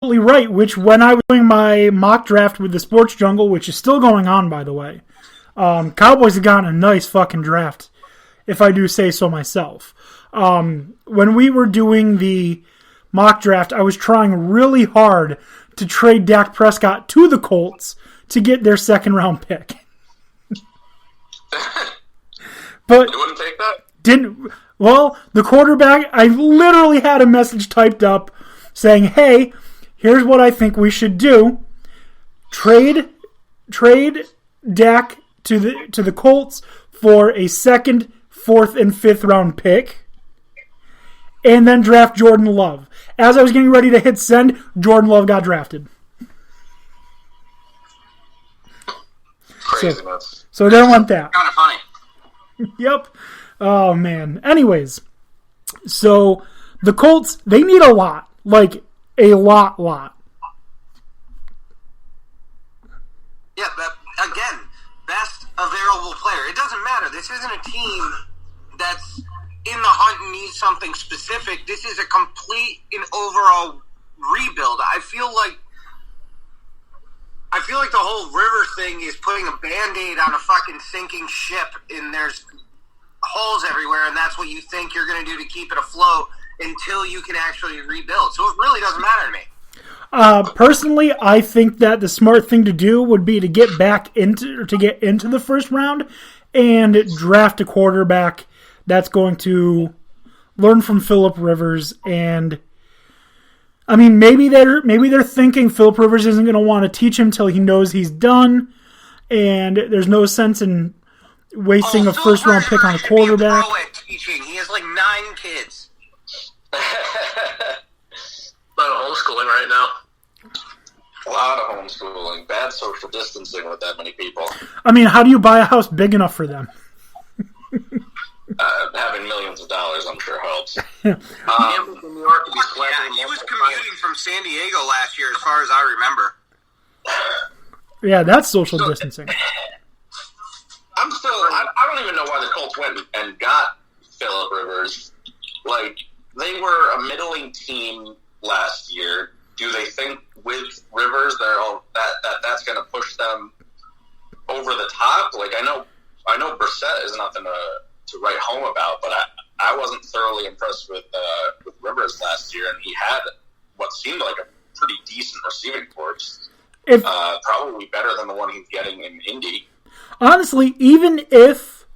right, which when I was doing my mock draft with the Sports Jungle, which is still going on, by the way, Cowboys have gotten a nice fucking draft, if I do say so myself. When we were doing the mock draft, I was trying really hard to trade Dak Prescott to the Colts to get their second-round pick. But you wouldn't take that? Didn't. Well, the quarterback, I literally had a message typed up saying, hey, here's what I think we should do. Trade Dak to the Colts for a second, fourth, and fifth round pick, and then draft Jordan Love. As I was getting ready to hit send, Jordan Love got drafted. Craziness. So I didn't want that. Kind of funny. Yep. Oh, man. Anyways, so the Colts, they need a lot. Like, a lot. Yeah, but again, best available player. It doesn't matter. This isn't a team that's in the hunt and needs something specific. This is a complete and overall rebuild. I feel like the whole Rivers thing is putting a Band-Aid on a fucking sinking ship, and there's holes everywhere, and that's what you think you're going to do to keep it afloat until you can actually rebuild. So it really doesn't matter to me. Personally, I think that the smart thing to do would be to get into the first round and draft a quarterback that's going to learn from Phillip Rivers. And I mean, maybe they're thinking Phillip Rivers isn't going to want to teach him till he knows he's done, and there's no sense in wasting a first round pick on a quarterback. He has like 9 kids. A lot of homeschooling right now. A lot of homeschooling. Bad social distancing with that many people. I mean, how do you buy a house big enough for them? Having millions of dollars, I'm sure, helps. He was commuting from San Diego last year, as far as I remember. Yeah, that's social distancing. I don't even know why the Colts went and got Phillip Rivers. Like, they were a middling team last year. Do they think with Rivers that's going to push them over the top? Like, I know Brissett is nothing to write home about, but I wasn't thoroughly impressed with Rivers last year, and he had what seemed like a pretty decent receiving corps. Probably better than the one he's getting in Indy. Honestly, even if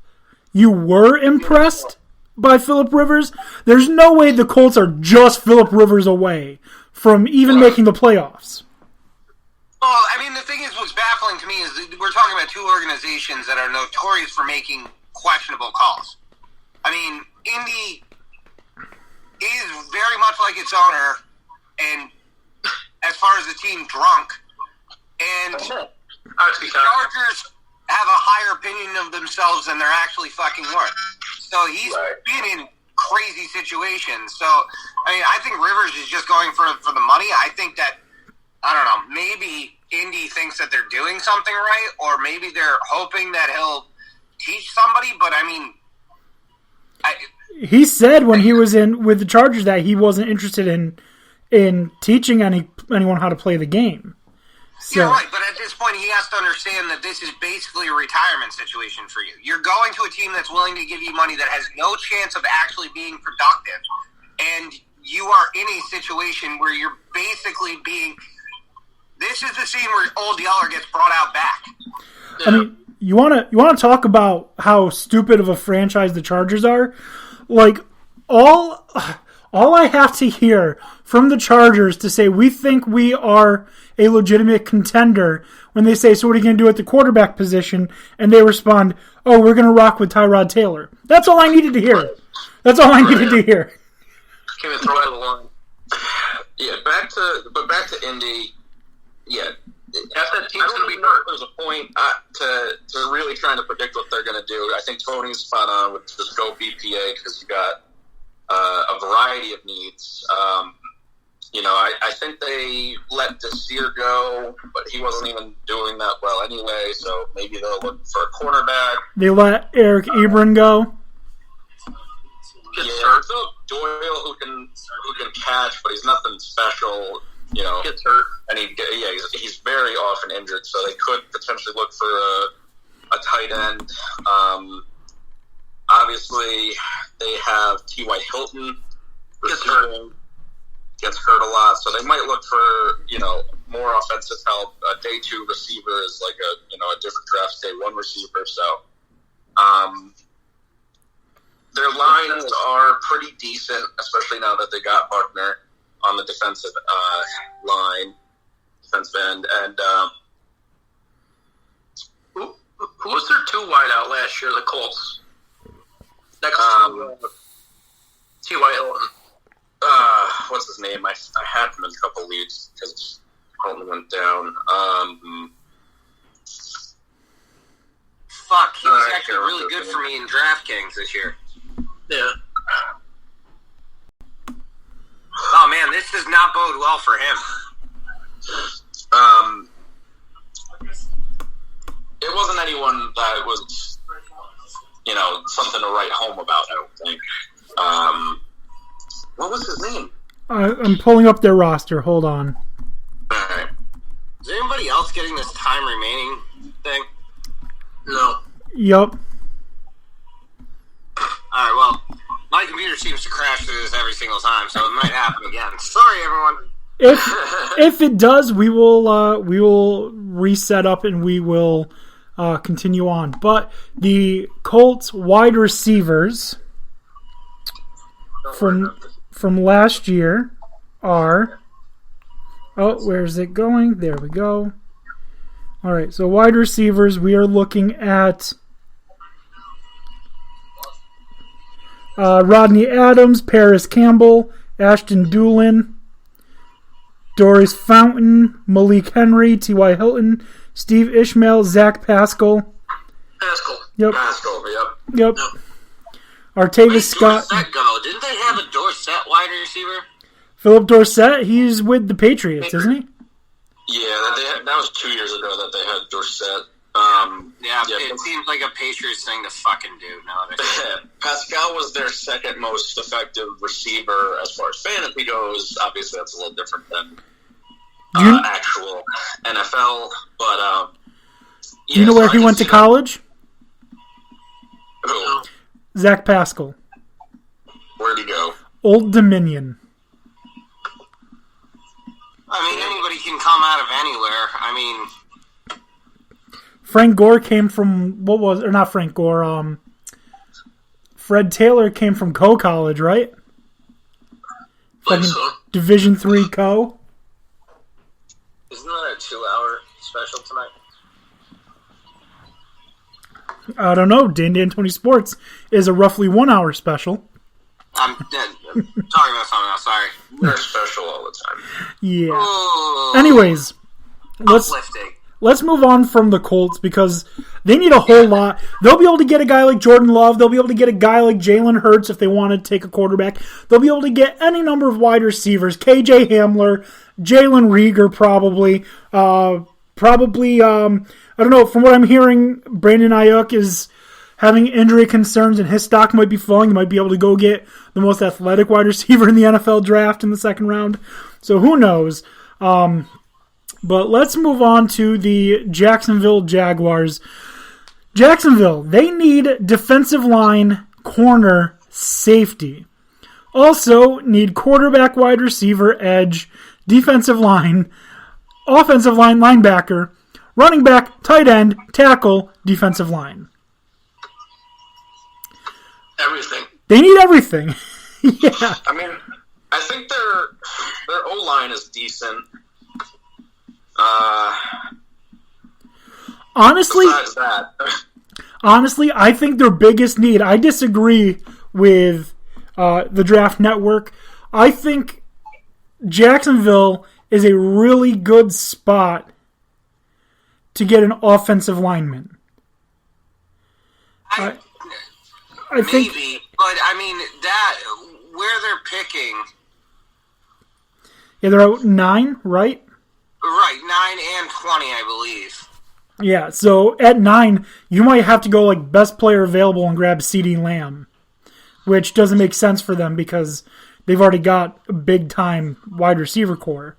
you were impressed by Phillip Rivers, there's no way the Colts are just Phillip Rivers away from even making the playoffs. Well, I mean, the thing is, what's baffling to me is that we're talking about two organizations that are notorious for making questionable calls. I mean, Indy is very much like its owner, and as far as the team, drunk. And the Chargers have a higher opinion of themselves than they're actually fucking worth. So he's been in crazy situations. So, I mean, I think Rivers is just going for the money. I think that, I don't know, maybe Indy thinks that they're doing something right, or maybe they're hoping that he'll teach somebody, but I mean... He said when he was in with the Chargers that he wasn't interested in teaching anyone how to play the game. So. You're right, but at this point he has to understand that this is basically a retirement situation for you. You're going to a team that's willing to give you money that has no chance of actually being productive, and you are in a situation where you're basically being... This is the scene where old Yeller gets brought out back. I mean, you want to talk about how stupid of a franchise the Chargers are? Like, all I have to hear from the Chargers to say we think we are a legitimate contender when they say, so what are you going to do at the quarterback position? And they respond, oh, we're going to rock with Tyrod Taylor. That's all I needed to hear. That's all I needed to hear. Came and throw out the line. Yeah, back to Indy. Yeah, if that team's going to be hurt, there's a point to really trying to predict what they're going to do. I think Tony's spot on with just go BPA because you got a variety of needs. I think they let Desir go, but he wasn't even doing that well anyway, so maybe they'll look for a cornerback. They let Eric Ebron go? Yeah, Doyle who can catch, but he's nothing special. gets hurt, and he's very often injured. So they could potentially look for a tight end. Obviously, they have T.Y. Hilton. Gets hurt a lot, so they might look for more offensive help. A day 2 receiver is like a different draft day 1 receiver. So their lines are pretty decent, especially now that they got Buckner on the defensive end. And who was their 2 wideout last year? The Colts. Next to T.Y. Hilton. What's his name? I had him in a couple leagues because Hilton went down. Fuck, he was actually really good for me in DraftKings this year. Yeah. Oh man, this does not bode well for him. It wasn't anyone that was, something to write home about, I don't think. What was his name? I'm pulling up their roster. Hold on. All right. Is anybody else getting this time remaining thing? No. Yup. Alright, well, my computer seems to crash through this every single time, so it might happen again. Sorry, everyone. If it does, we will reset up and we will continue on. But the Colts wide receivers from last year are... Oh, where's it going? There we go. All right, so wide receivers, we are looking at Rodney Adams, Paris Campbell, Ashton Doolin, Doris Fountain, Malik Henry, T.Y. Hilton, Steve Ishmael, Zach Pascal. Yep. Yep. Artavis Scott. Where did Dorsett go? Didn't they have a Dorsett wide receiver? Philip Dorsett, he's with the Patriots, isn't he? Yeah, that was 2 years ago that they had Dorsett. It seems like a Patriots thing to fucking do nowadays. Pascal was their second most effective receiver as far as fantasy goes. Obviously, that's a little different than actual NFL. But do you know where he went to college? Who? Zach Pascal. Where'd he go? Old Dominion. I mean, anybody can come out of anywhere. I mean, Frank Gore came from not Frank Gore. Fred Taylor came from Co College, right? So. Division III Co. Isn't that a 2-hour special tonight? I don't know. Dan D'Antoni Sports is a roughly 1 hour special. I'm talking about something else. Sorry. They're special all the time. Yeah. Ooh. Anyways, Uplifting. let's move on from the Colts because they need a whole lot. They'll be able to get a guy like Jordan Love. They'll be able to get a guy like Jalen Hurts if they want to take a quarterback. They'll be able to get any number of wide receivers. KJ Hamler, Jalen Reagor probably. I don't know. From what I'm hearing, Brandon Ayuk is having injury concerns and his stock might be falling. He might be able to go get the most athletic wide receiver in the NFL draft in the second round. So who knows? But let's move on to the Jacksonville Jaguars. Jacksonville, they need defensive line, corner, safety. Also need quarterback, wide receiver, edge, defensive line, offensive line, linebacker, running back, tight end, tackle, defensive line. Everything. They need everything. Yeah. I mean, I think their O-line is decent. Honestly, besides that. Honestly, I think their biggest need, I disagree with the Draft Network. I think Jacksonville is a really good spot to get an offensive lineman. I think, maybe, but I mean, that, where they're picking. Yeah, they're at 9, right? Right, 9 and 20, I believe. Yeah, so at 9, you might have to go like best player available and grab CeeDee Lamb, which doesn't make sense for them because they've already got a big-time wide receiver core.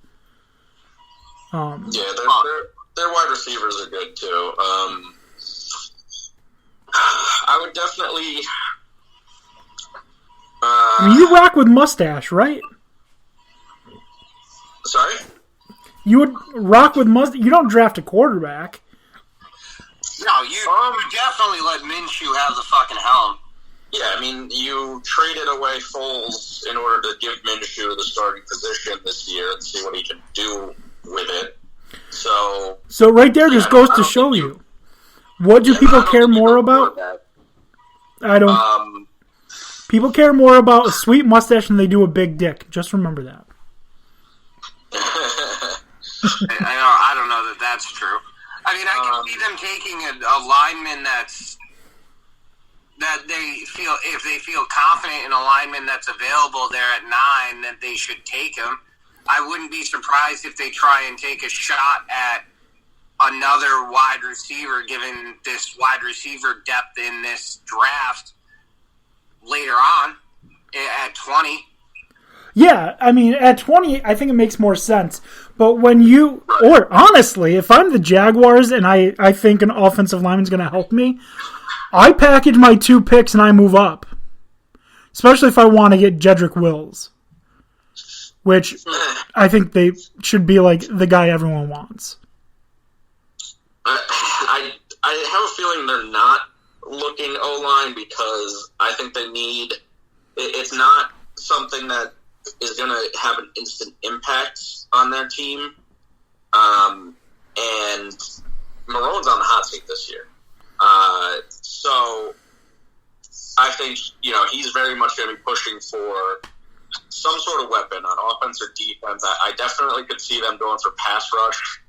Their wide receivers are good too. I would definitely. You rock with mustache, right? Sorry? You would rock with mustache. You don't draft a quarterback. No, you definitely let Minshew have the fucking helm. Yeah, I mean, you traded away Foles in order to give Minshew the starting position this year and see what he can do with it. So right there just goes to show you. What do people care more about? I don't. People care more about a sweet mustache than they do a big dick. Just remember that. I don't know that that's true. I mean, I can see them taking a lineman that they feel, if they feel confident in a lineman that's available there at 9, that they should take him. I wouldn't be surprised if they try and take a shot at another wide receiver, given this wide receiver depth in this draft later on at 20. Yeah, I mean, at 20, I think it makes more sense. But when you, or honestly, if I'm the Jaguars and I think an offensive lineman's going to help me, I package my 2 picks and I move up. Especially if I want to get Jedrick Wills. Which I think they should be like the guy everyone wants. I have a feeling they're not looking O-line because I think they need... It's not something that is going to have an instant impact on their team. And Marone's on the hot seat this year. So I think, he's very much going to be pushing for some sort of weapon on offense or defense. I definitely could see them going for pass rush.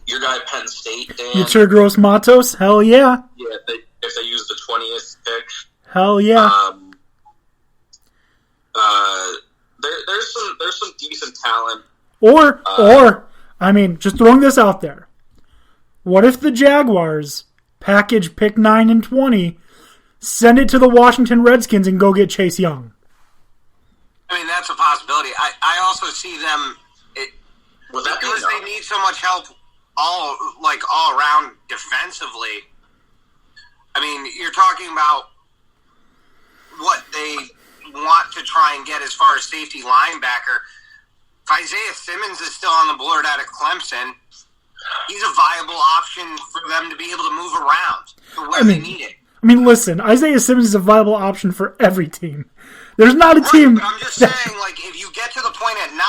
Your guy at Penn State, Dan. Yetur Gross-Matos? Hell yeah. Yeah, if they use the 20th pick. Hell yeah. There's some decent talent. Or, I mean, just throwing this out there. What if the Jaguars package pick 9 and 20, send it to the Washington Redskins, and go get Chase Young? I mean, that's a possibility. I also see them, because they need so much help all around defensively. I mean, you're talking about what they want to try and get as far as safety linebacker. If Isaiah Simmons is still on the board out of Clemson, he's a viable option for them to be able to move around for where they need it. I mean, listen, Isaiah Simmons is a viable option for every team. There's not a team... But I'm just saying, if you get to the point at 9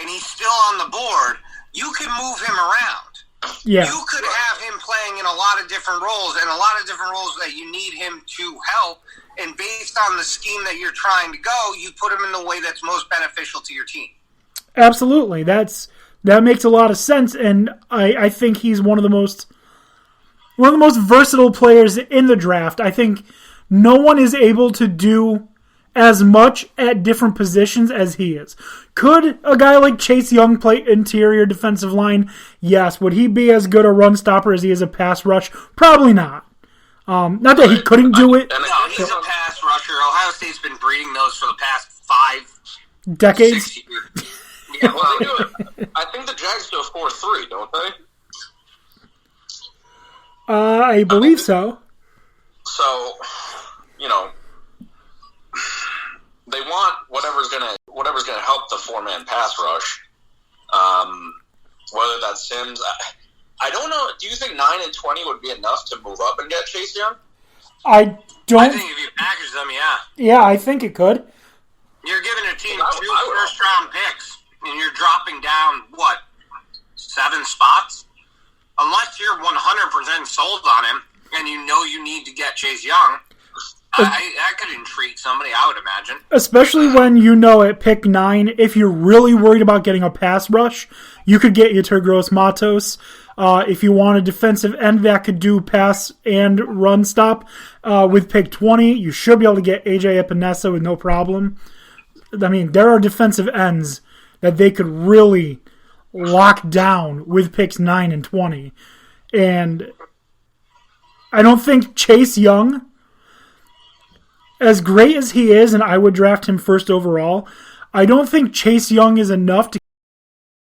and he's still on the board, you can move him around. Yeah. You could have him playing in a lot of different roles, and a lot of different roles that you need him to help. And based on the scheme that you're trying to go, you put him in the way that's most beneficial to your team. Absolutely. That makes a lot of sense, and I think he's one of the most versatile players in the draft. I think no one is able to do as much at different positions as he is. Could a guy like Chase Young play interior defensive line? Yes. Would he be as good a run stopper as he is a pass rush? Probably not. Not that he couldn't do it. No, he's a pass rusher. Ohio State's been breeding those for the past 5 decades. 6 years. Yeah, well, they do it. I think the Jags do a 4-3, don't they? I believe so. So, they want whatever's gonna help the 4-man pass rush. Whether that's Sims, I don't know. Do you think 9 and 20 would be enough to move up and get Chase Young? I I don't. think if you package them, yeah. Yeah, I think it could. You're giving a team 2 first-round picks, and you're dropping down, 7 spots? Unless you're 100% sold on him, and you need to get Chase Young, that could intrigue somebody, I would imagine. Especially when at pick 9, if you're really worried about getting a pass rush, you could get Yetur Gross-Matos. If you want a defensive end that could do pass and run stop, with pick 20, you should be able to get AJ Epinesa with no problem. I mean, there are defensive ends that they could really lock down with picks 9 and 20. And I don't think Chase Young, as great as he is, and I would draft him first overall, I don't think Chase Young is enough to